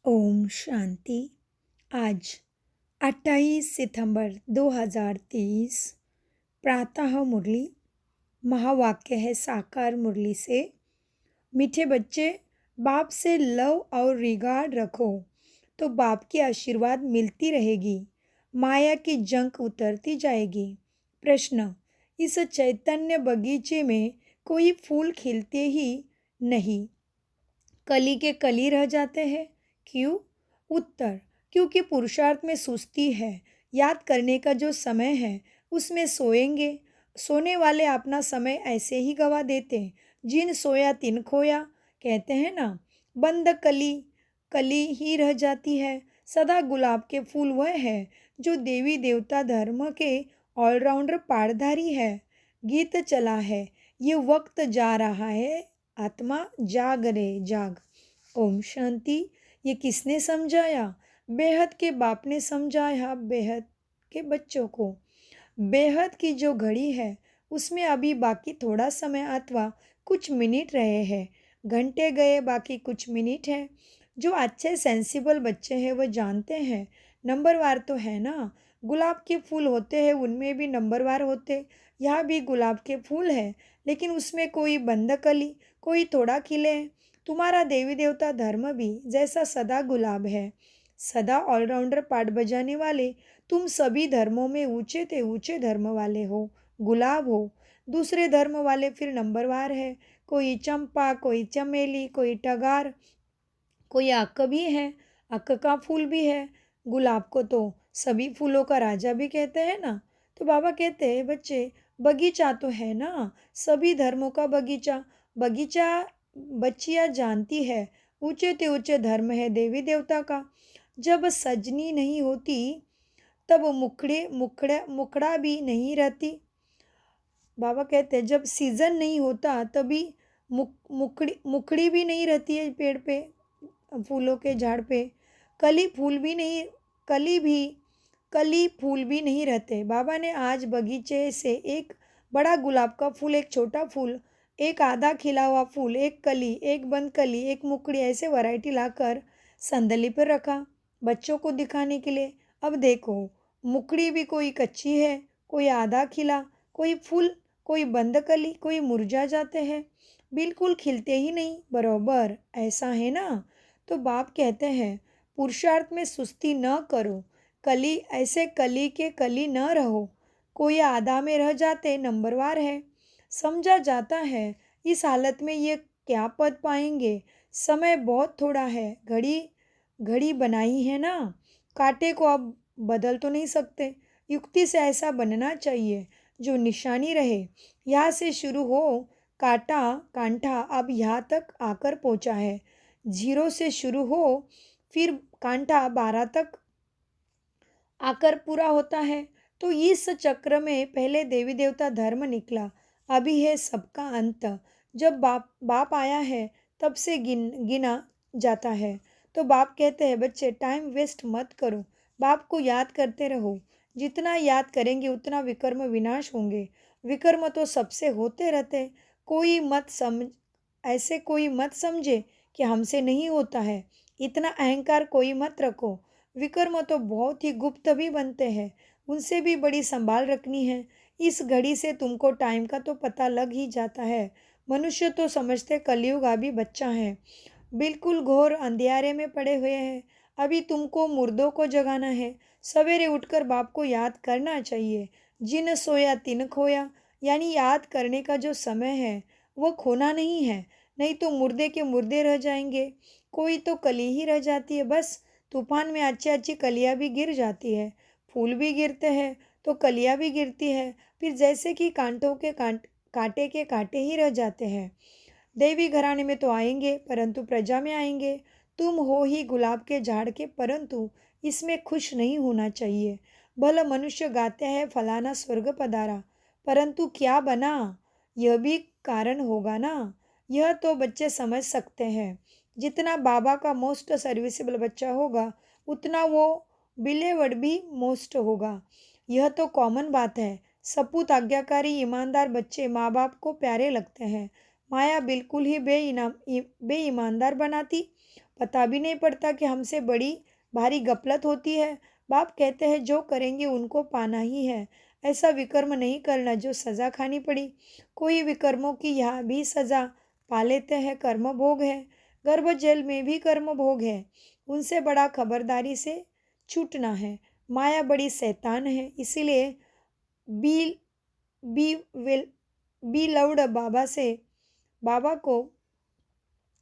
ओम शांति। आज 28 सितंबर 2023 प्रातः मुरली। महावाक्य है साकार मुरली से। मीठे बच्चे, बाप से लव और रिगार्ड रखो तो बाप की आशीर्वाद मिलती रहेगी। माया की जंक उतरती जाएगी। प्रश्न: इस चैतन्य बगीचे में कोई फूल खिलते ही नहीं, कली के कली रह जाते हैं। क्यों? उत्तर: क्योंकि पुरुषार्थ में सुस्ती है। याद करने का जो समय है उसमें सोएंगे। सोने वाले अपना समय ऐसे ही गवा देते। जिन सोया तिन खोया, कहते हैं ना। बंद कली कली ही रह जाती है। सदा गुलाब के फूल वह है जो देवी देवता धर्म के ऑलराउंडर पारधारी है। गीत चला है, ये वक्त जा रहा है, आत्मा जाग रे जाग। ओम शांति। ये किसने समझाया? बेहद के बाप ने समझाया बेहद के बच्चों को। बेहद की जो घड़ी है उसमें अभी बाकी थोड़ा समय अथवा कुछ मिनट रहे हैं। घंटे गए, बाकी कुछ मिनट है। जो अच्छे सेंसिबल बच्चे हैं वो जानते हैं नंबरवार तो है ना। गुलाब के फूल होते हैं, उनमें भी नंबरवार होते। यहाँ भी गुलाब के फूल है, लेकिन उसमें कोई बंद कली, कोई थोड़ा खिले। तुम्हारा देवी देवता धर्म भी जैसा सदा गुलाब है, सदा ऑलराउंडर पाठ बजाने वाले। तुम सभी धर्मों में ऊंचे थे ऊंचे धर्म वाले हो, गुलाब हो। दूसरे धर्म वाले फिर नंबरवार है। कोई चंपा, कोई चमेली, कोई टगार, कोई अक भी है, अक का फूल भी है। गुलाब को तो सभी फूलों का राजा भी कहते हैं ना। तो बाबा कहते हैं बच्चे, बगीचा तो है ना, सभी धर्मों का बगीचा। बगीचा बच्चियाँ जानती है ऊंचे ते ऊंचे धर्म है देवी देवता का। जब सजनी नहीं होती तब मुखड़ा भी नहीं रहती। बाबा कहते हैं जब सीजन नहीं होता तभी मुखड़ी भी नहीं रहती है पेड़ पे, फूलों के झाड़ पे। कली फूल भी नहीं कली भी कली फूल भी नहीं रहते। बाबा ने आज बगीचे से एक बड़ा गुलाब का फूल, एक छोटा फूल, एक आधा खिला हुआ फूल, एक कली, एक बंद कली, एक मुकड़ी, ऐसे वैरायटी लाकर संदली पर रखा बच्चों को दिखाने के लिए। अब देखो, मुकड़ी भी कोई कच्ची है, कोई आधा खिला, कोई फूल, कोई बंद कली, कोई मुरझा जाते हैं, बिल्कुल खिलते ही नहीं। बरोबर ऐसा है ना। तो बाप कहते हैं पुरुषार्थ में सुस्ती न करो। कली ऐसे कली के कली न रहो। कोई आधा में रह जाते नंबरवार है। समझा जाता है इस हालत में ये क्या पद पाएंगे। समय बहुत थोड़ा है। घड़ी घड़ी बनाई है ना, कांटे को अब बदल तो नहीं सकते। युक्ति से ऐसा बनना चाहिए जो निशानी रहे। यहाँ से शुरू हो कांटा कांठा अब यहाँ तक आकर पहुँचा है। 0 से शुरू हो फिर कांठा 12 तक आकर पूरा होता है। तो इस चक्र में पहले देवी देवता धर्म निकला, अभी है सबका अंत। जब बाप आया है तब से गिना जाता है। तो बाप कहते हैं बच्चे टाइम वेस्ट मत करो, बाप को याद करते रहो। जितना याद करेंगे उतना विकर्म विनाश होंगे। विकर्म तो सबसे होते रहते। कोई मत समझ ऐसे कोई मत समझे कि हमसे नहीं होता है। इतना अहंकार कोई मत रखो। विकर्म तो बहुत ही गुप्त भी बनते हैं, उनसे भी बड़ी संभाल रखनी है। इस घड़ी से तुमको टाइम का तो पता लग ही जाता है। मनुष्य तो समझते कलयुग अभी बच्चा है, बिल्कुल घोर अंधियारे में पड़े हुए हैं। अभी तुमको मुर्दों को जगाना है। सवेरे उठकर बाप को याद करना चाहिए। जिन सोया तिन खोया, यानी याद करने का जो समय है वो खोना नहीं है, नहीं तो मुर्दे के मुर्दे रह जाएंगे। कोई तो कली ही रह जाती है बस। तूफान में अच्छी अच्छी कलियाँ भी गिर जाती है, फूल भी गिरते हैं तो कलियाँ भी गिरती है। फिर जैसे कि कांटे के कांटे ही रह जाते हैं। देवी घराने में तो आएंगे परंतु प्रजा में आएंगे। तुम हो ही गुलाब के झाड़ के, परंतु इसमें खुश नहीं होना चाहिए। भला मनुष्य गाते हैं फलाना स्वर्ग पधारा, परंतु क्या बना, यह भी कारण होगा ना। यह तो बच्चे समझ सकते हैं। जितना बाबा का मोस्ट सर्विसेबल बच्चा होगा उतना वो बिलेवड भी मोस्ट होगा। यह तो कॉमन बात है। सपूत आज्ञाकारी ईमानदार बच्चे माँ बाप को प्यारे लगते हैं। माया बिल्कुल ही बेईमानदार बनाती, पता भी नहीं पड़ता कि हमसे बड़ी भारी गफलत होती है। बाप कहते हैं जो करेंगे उनको पाना ही है। ऐसा विकर्म नहीं करना जो सज़ा खानी पड़ी। कोई विकर्मों की यहाँ भी सज़ा पा लेते हैं, कर्म भोग है। गर्भ जेल में भी कर्म भोग है। उनसे बड़ा खबरदारी से छूटना है। माया बड़ी शैतान है, इसीलिए baby will be loved बाबा को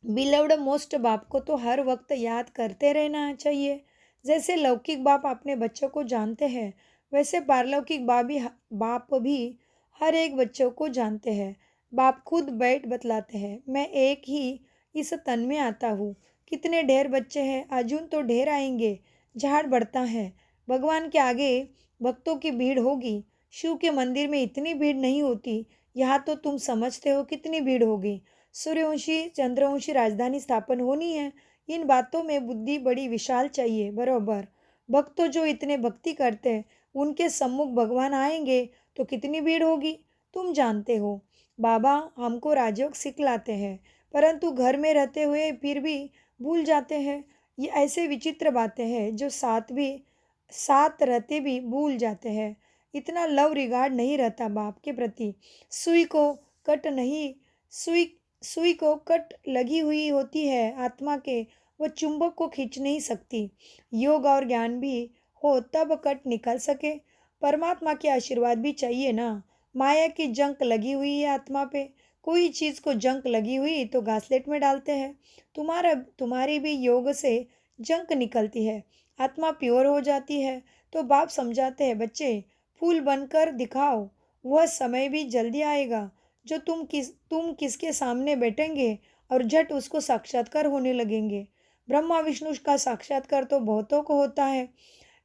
बिलव्ड मोस्ट बाप को तो हर वक्त याद करते रहना चाहिए। जैसे लौकिक बाप अपने बच्चों को जानते हैं, वैसे पारलौकिक बाप भी हर एक बच्चों को जानते हैं। बाप खुद बैठ बतलाते हैं, मैं एक ही इस तन में आता हूँ। कितने ढेर बच्चे हैं, अजून तो ढेर आएंगे। झाड़ बढ़ता है। भगवान के आगे भक्तों की भीड़ होगी। शिव के मंदिर में इतनी भीड़ नहीं होती। यहाँ तो तुम समझते हो कितनी भीड़ होगी। सूर्यवंशी चंद्रवंशी राजधानी स्थापन होनी है। इन बातों में बुद्धि बड़ी विशाल चाहिए। बरोबर। भक्त तो जो इतने भक्ति करते हैं, उनके सम्मुख भगवान आएंगे तो कितनी भीड़ होगी, तुम जानते हो। बाबा हमको राजयोग सिखलाते हैं, परंतु घर में रहते हुए फिर भी भूल जाते हैं। ये ऐसे विचित्र बातें हैं जो साथ रहते भी भूल जाते हैं। इतना लव रिगार्ड नहीं रहता बाप के प्रति। सुई को कट नहीं सुई सुई को कट लगी हुई होती है आत्मा के, वह चुंबक को खींच नहीं सकती। योग और ज्ञान भी हो तब कट निकल सके। परमात्मा के आशीर्वाद भी चाहिए ना। माया की जंक लगी हुई है आत्मा पे। कोई चीज़ को जंक लगी हुई तो घासलेट में डालते हैं। तुम्हारी भी योग से जंक निकलती है, आत्मा प्योर हो जाती है। तो बाप समझाते हैं, बच्चे फूल बनकर दिखाओ। वह समय भी जल्दी आएगा जो तुम किसके सामने बैठेंगे और झट उसको साक्षात्कार होने लगेंगे। ब्रह्मा विष्णु का साक्षात्कार तो बहुतों को होता है।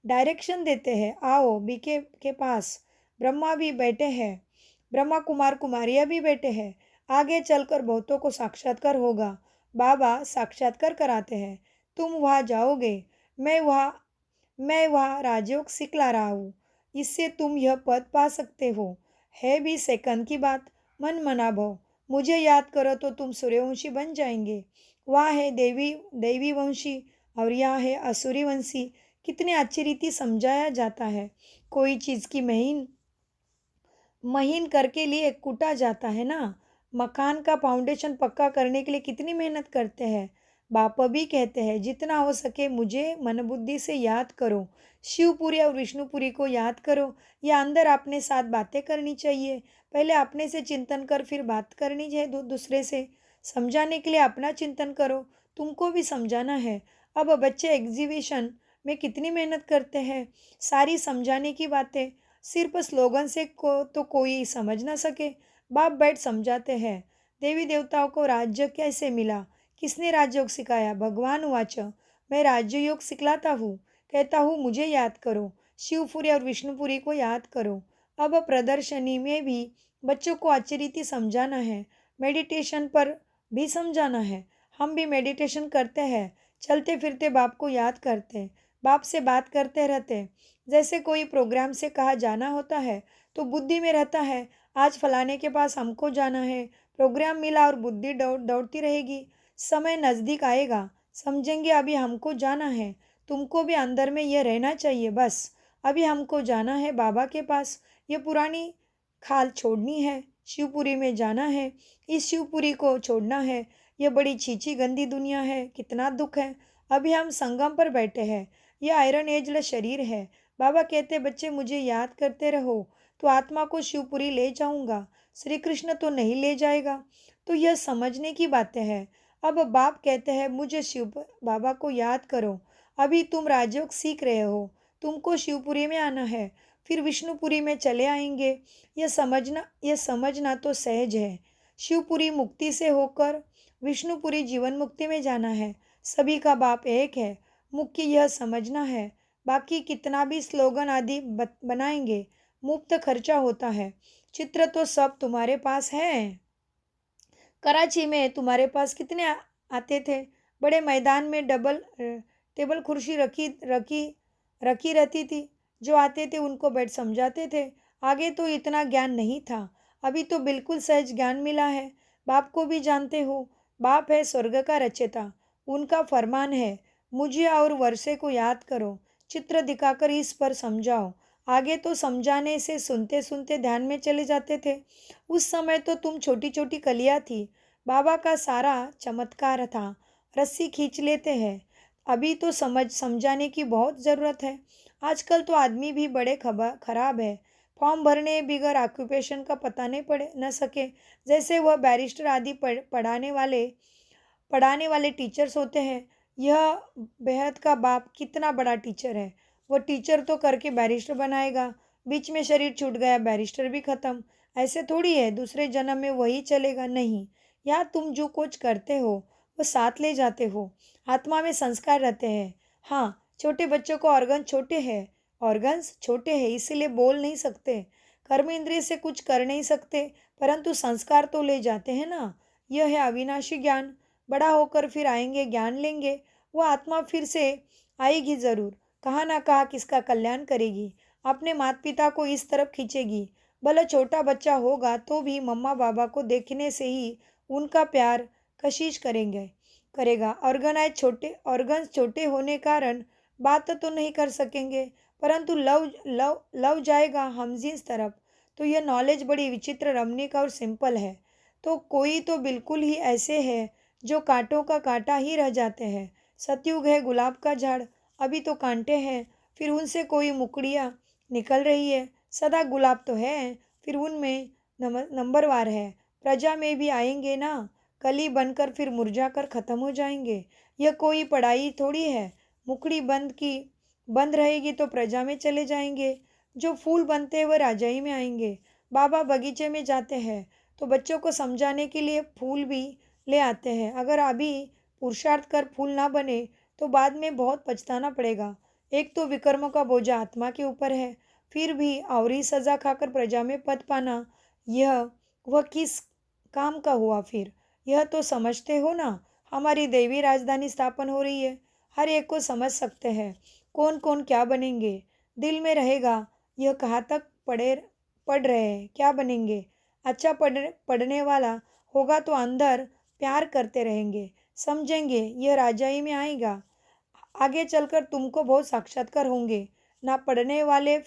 डायरेक्शन देते हैं, आओ बीके के पास। ब्रह्मा भी बैठे हैं, ब्रह्मा कुमार कुमारियाँ भी बैठे हैं। आगे चलकर बहुतों को साक्षात्कार होगा। बाबा साक्षात्कार कराते हैं। तुम वहाँ जाओगे, मैं वहाँ राजयोग सिखला रहा हूँ। इससे तुम यह पद पा सकते हो। है भी सेकंड की बात। मन मना भव। मुझे याद करो तो तुम सूर्यवंशी बन जाएंगे। वहाँ है देवी वंशी और यहाँ है असुरी वंशी। कितने अच्छी रीति समझाया जाता है। कोई चीज़ की महीन महीन करके लिए कूटा जाता है ना। मकान का फाउंडेशन पक्का करने के लिए कितनी मेहनत करते हैं। बाप भी कहते हैं, जितना हो सके मुझे मन बुद्धि से याद करो। शिवपुरी और विष्णुपुरी को याद करो। या अंदर अपने साथ बातें करनी चाहिए। पहले अपने से चिंतन कर फिर बात करनी चाहिए दूसरे से। समझाने के लिए अपना चिंतन करो, तुमको भी समझाना है। अब बच्चे एग्जीबिशन में कितनी मेहनत करते हैं, सारी समझाने की बातें। सिर्फ स्लोगन से तो कोई समझ ना सके। बाप बैठ समझाते हैं। देवी देवताओं को राज्य कैसे मिला, किसने राजयोग सिखाया। भगवान वाच, मैं राजयोग सिखलाता हूँ। कहता हूँ मुझे याद करो। शिवपुरी और विष्णुपुरी को याद करो। अब प्रदर्शनी में भी बच्चों को अच्छी रीति समझाना है। मेडिटेशन पर भी समझाना है। हम भी मेडिटेशन करते हैं, चलते फिरते बाप को याद करते, बाप से बात करते रहते। जैसे कोई प्रोग्राम से कहा जाना होता है तो बुद्धि में रहता है, आज फलाने के पास हमको जाना है। प्रोग्राम मिला और बुद्धि दौड़ती रहेगी। समय नज़दीक आएगा, समझेंगे अभी हमको जाना है। तुमको भी अंदर में यह रहना चाहिए, बस अभी हमको जाना है बाबा के पास। ये पुरानी खाल छोड़नी है, शिवपुरी में जाना है। इस शिवपुरी को छोड़ना है। यह बड़ी छीछी गंदी दुनिया है, कितना दुख है। अभी हम संगम पर बैठे हैं, यह आयरन एजल शरीर है। बाबा कहते, बच्चे मुझे याद करते रहो तो आत्मा को शिवपुरी ले जाऊंगा, श्री कृष्ण तो नहीं ले जाएगा। तो यह समझने की बातें हैं। अब बाप कहते हैं, मुझे शिव बाबा को याद करो। अभी तुम राजयोग सीख रहे हो, तुमको शिवपुरी में आना है, फिर विष्णुपुरी में चले आएंगे। यह समझना तो सहज है। शिवपुरी मुक्ति से होकर विष्णुपुरी जीवन मुक्ति में जाना है। सभी का बाप एक है, मुख्य यह समझना है। बाकी कितना भी स्लोगन आदि बनाएंगे, मुफ्त खर्चा होता है। चित्र तो सब तुम्हारे पास है। कराची में तुम्हारे पास कितने आते थे। बड़े मैदान में डबल टेबल कुर्सी रखी रखी रखी रहती थी। जो आते थे उनको बैठ समझाते थे। आगे तो इतना ज्ञान नहीं था, अभी तो बिल्कुल सहज ज्ञान मिला है। बाप को भी जानते हो, बाप है स्वर्ग का रचयिता। उनका फरमान है, मुझे और वर्षे को याद करो, चित्र दिखाकर इस पर समझाओ। आगे तो समझाने से सुनते सुनते ध्यान में चले जाते थे। उस समय तो तुम छोटी छोटी कलियां थी। बाबा का सारा चमत्कार था। रस्सी खींच लेते हैं। अभी तो समझाने की बहुत ज़रूरत है। आजकल तो आदमी भी बड़े खराब है। फॉर्म भरने बिगर ऑक्यूपेशन का पता नहीं पड़े न सके। जैसे वह बैरिस्टर आदि पढ़ाने वाले टीचर्स होते हैं। यह बेहद का बाप कितना बड़ा टीचर है। वो टीचर तो करके बैरिस्टर बनाएगा। बीच में शरीर छूट गया, बैरिस्टर भी खत्म। ऐसे थोड़ी है दूसरे जन्म में वही चलेगा। नहीं, यहाँ तुम जो कुछ करते हो वो साथ ले जाते हो। आत्मा में संस्कार रहते हैं। हाँ, छोटे बच्चों को ऑर्गन्स छोटे हैं इसीलिए बोल नहीं सकते, कर्म इंद्रिय से कुछ कर नहीं सकते, परंतु संस्कार तो ले जाते हैं ना। यह है अविनाशी ज्ञान। बड़ा होकर फिर आएंगे, ज्ञान लेंगे। वो आत्मा फिर से आएगी जरूर, कहाँ ना कहाँ किसका कल्याण करेगी, अपने माता पिता को इस तरफ खींचेगी। भले छोटा बच्चा होगा तो भी मम्मा बाबा को देखने से ही उनका प्यार कशिश करेगा। ऑर्गन्स छोटे होने कारण बात तो नहीं कर सकेंगे, परंतु लव लव लव जाएगा हम जिस तरफ। तो यह नॉलेज बड़ी विचित्र, रमणीक और सिंपल है। तो कोई तो बिल्कुल ही ऐसे है जो कांटों का कांटा ही रह जाते हैं। सतयुग है गुलाब का झाड़, अभी तो कांटे हैं, फिर उनसे कोई मुकड़ियाँ निकल रही है। सदा गुलाब तो है, फिर उनमें नंबरवार है। प्रजा में भी आएंगे ना, कली बनकर फिर मुरझाकर खत्म हो जाएंगे। यह कोई पढ़ाई थोड़ी है। मुकड़ी बंद रहेगी तो प्रजा में चले जाएंगे। जो फूल बनते हैं वह राजाई में आएंगे। बाबा बगीचे में जाते हैं तो बच्चों को समझाने के लिए फूल भी ले आते हैं। अगर अभी पुरुषार्थ कर फूल ना बने तो बाद में बहुत पछताना पड़ेगा। एक तो विकर्मों का बोझा आत्मा के ऊपर है, फिर भी आवरी सजा खाकर प्रजा में पद पाना, यह वह किस काम का हुआ फिर। यह तो समझते हो ना, हमारी देवी राजधानी स्थापन हो रही है। हर एक को समझ सकते हैं कौन कौन क्या बनेंगे। दिल में रहेगा यह कहाँ तक पढ़ रहे हैं, क्या बनेंगे। अच्छा पढ़ने वाला होगा तो अंदर प्यार करते रहेंगे, समझेंगे यह राजाई में आएगा। आगे चलकर तुमको बहुत साक्षात्कार होंगे। ना पढ़ने वाले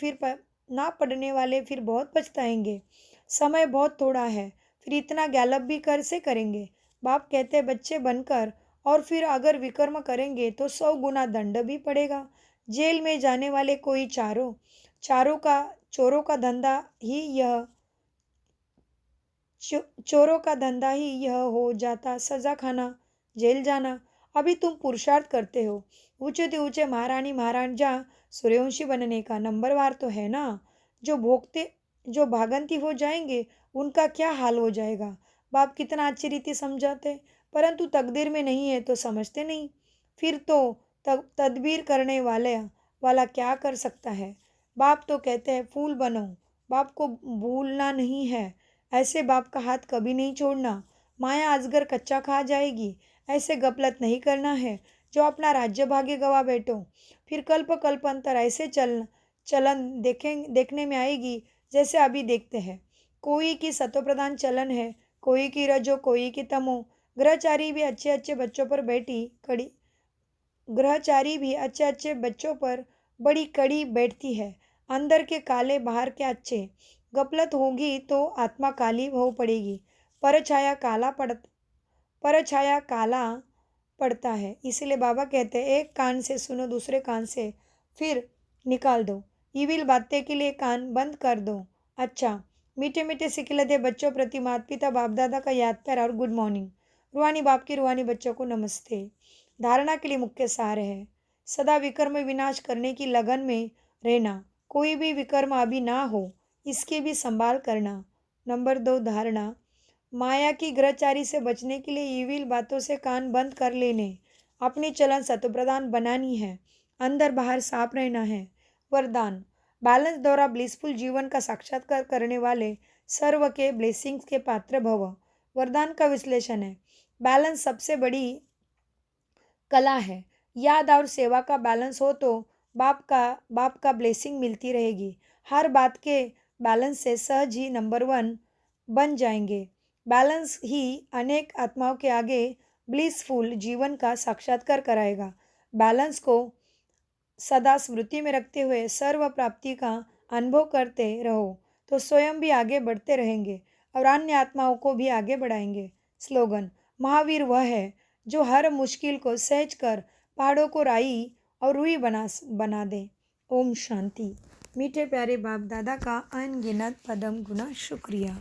फिर बहुत पछताएंगे। समय बहुत थोड़ा है, फिर इतना गैलप भी कैसे करेंगे। बाप कहते बच्चे बनकर और फिर अगर विकर्म करेंगे तो 100 गुना दंड भी पड़ेगा। जेल में जाने वाले कोई चोरों का धंधा ही यह चोरों का धंधा ही यह हो जाता, सजा खाना, जेल जाना। अभी तुम पुरुषार्थ करते हो ऊंचे से ऊंचे महारानी महाराजा सूर्यवंशी बनने का। नंबरवार तो है ना। जो भागंती हो जाएंगे उनका क्या हाल हो जाएगा। बाप कितना अच्छी रीति समझाते, परंतु तकदीर में नहीं है तो समझते नहीं। फिर तो तदबीर करने वाला क्या कर सकता है। बाप तो कहते हैं फूल बनो, बाप को भूलना नहीं है। ऐसे बाप का हाथ कभी नहीं छोड़ना। माया अजगर कच्चा खा जाएगी, ऐसे गपलत नहीं करना है जो अपना राज्य भाग्य गवा बैठो। फिर कल्प कल्पांतर ऐसे चलन देखने में आएगी जैसे अभी देखते हैं। कोई की सतोप्रधान चलन है, कोई की रजो, कोई की तमो। ग्रहचारी भी अच्छे अच्छे बच्चों पर बड़ी कड़ी बैठती है। अंदर के काले बाहर के अच्छे। गपलत होगी तो आत्मा काली हो पड़ेगी। परछाया काला पड़ता है। इसलिए बाबा कहते हैं एक कान से सुनो, दूसरे कान से फिर निकाल दो। इविल बातें के लिए कान बंद कर दो। अच्छा, मीठे मीठे सिखिलते बच्चों प्रति माता पिता बाप दादा का याद प्यार और गुड मॉर्निंग। रूहानी बाप की रूहानी बच्चों को नमस्ते। धारणा के लिए मुख्य सार है, सदा विकर्म विनाश करने की लगन में रहना। कोई भी विकर्म अभी ना हो इसकी भी संभाल करना। नंबर 2 धारणा, माया की ग्रहचारी से बचने के लिए ईविल बातों से कान बंद कर लेने, अपनी चलन सतप्रधान बनानी है, अंदर बाहर साफ रहना है। वरदान, बैलेंस द्वारा ब्लिसफुल जीवन का साक्षात्कार करने वाले सर्व के ब्लेसिंग्स के पात्र भव। वरदान का विश्लेषण है, बैलेंस सबसे बड़ी कला है। याद और सेवा का बैलेंस हो तो बाप का ब्लेसिंग मिलती रहेगी। हर बात के बैलेंस से सहज ही नंबर 1 बन जाएंगे। बैलेंस ही अनेक आत्माओं के आगे ब्लिसफुल जीवन का साक्षात्कार कराएगा। बैलेंस को सदा स्मृति में रखते हुए सर्व प्राप्ति का अनुभव करते रहो तो स्वयं भी आगे बढ़ते रहेंगे और अन्य आत्माओं को भी आगे बढ़ाएंगे। स्लोगन: महावीर वह है जो हर मुश्किल को सहज कर पहाड़ों को राई और रूई बना दे। ओम शांति। मीठे प्यारे बाप दादा का अनगिनत पदम गुना शुक्रिया।